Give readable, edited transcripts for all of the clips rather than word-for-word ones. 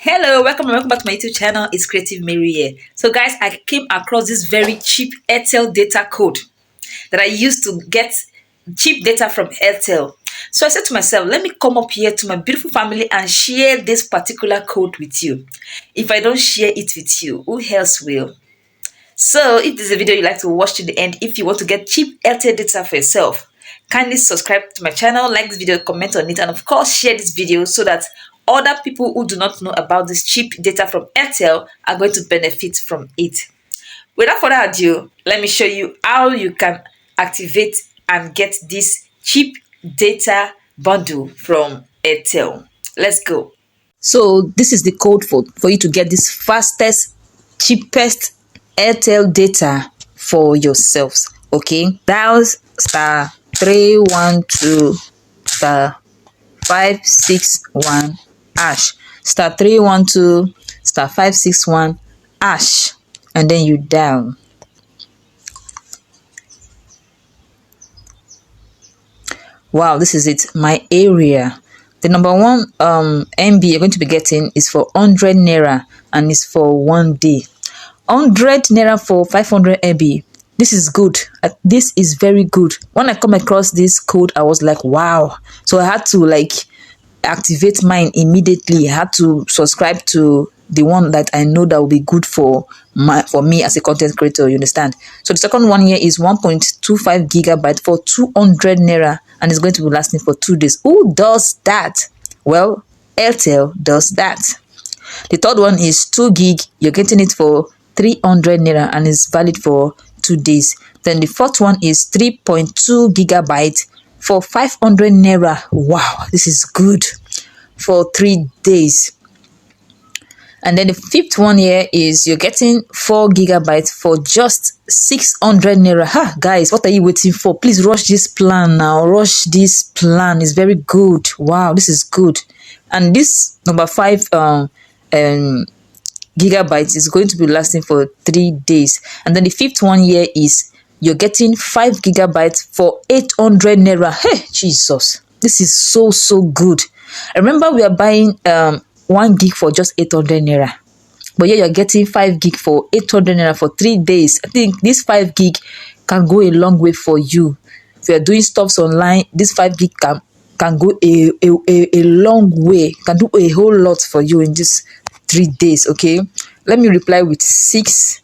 Hello, welcome back to my YouTube channel. It's Creative Mary here. So guys, I came across this very cheap Airtel data code that I used to get cheap data from Airtel. So I said to myself, let me come up here to my beautiful family and share this particular code with you. If I don't share it with you, who else will? So if this is a video you like to watch to the end, if you want to get cheap Airtel data for yourself, kindly subscribe to my channel, like this video, comment on it, and of course share this video so that other people who do not know about this cheap data from Airtel are going to benefit from it. Without further ado, let me show you how you can activate and get this cheap data bundle from Airtel. Let's go. So this is the code for you to get this fastest, cheapest Airtel data for yourselves. Okay, dial star 312 star 561 hash, star 312 star 561 hash, and then you dial. Wow, this is it, my area. The number one MB you're going to be getting is for 100 naira and it's for 1 day. 100 naira for 500 MB. This is good. This is very good. When I come across this code, I was like, wow. So I had to activate mine immediately. I had to subscribe to the one that I know that will be good for me as a content creator, you understand? So the second one here is 1.25 gigabyte for 200 naira and it's going to be lasting for 2 days. Who does that? Well, Airtel does that. The third one is 2 gig. You're getting it for 300 naira and it's valid for 2 days. Then the fourth one is 3.2 gigabyte for 500 naira. Wow, this is good for 3 days. And then the fifth one here is you're getting 4 gigabytes for just 600 naira. Ha, guys, what are you waiting for? Please rush this plan now. Rush this plan. It's very good. Wow, this is good. And this number 5 gigabytes is going to be lasting for 3 days. And then the fifth one here is you're getting 5 gigabytes for 800 naira. Hey, Jesus, this is so good. I remember we are buying 1 gig for just 800 naira, but yeah, you're getting 5 gig for 800 naira for 3 days. I think this 5 gig can go a long way for you. If you're doing stuffs online, this 5 gig can go a long way, can do a whole lot for you in this 3 days. Okay, let me reply with 6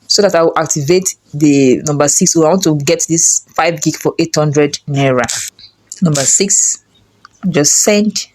so that I will activate the number 6. So I want to get this 5 gig for 800 naira. Number 6, just send.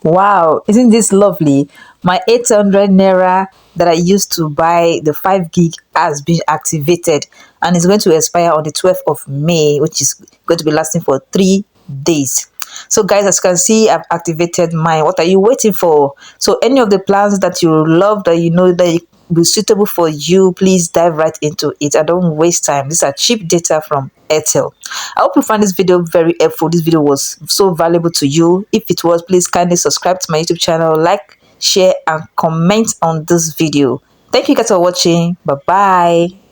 Wow, isn't this lovely? My 800 naira that I used to buy the 5 gig has been activated and it's going to expire on the 12th of May, which is going to be lasting for 3 days. So guys, as you can see, I've activated mine. What are you waiting for? So any of the plans that you love, that you know that will be suitable for you, please dive right into it. I don't waste time. These are cheap data from Airtel. I hope you find this video very helpful. This video was so valuable to you. If it was, please kindly subscribe to my YouTube channel, like, share, and comment on this video. Thank you guys for watching. Bye bye.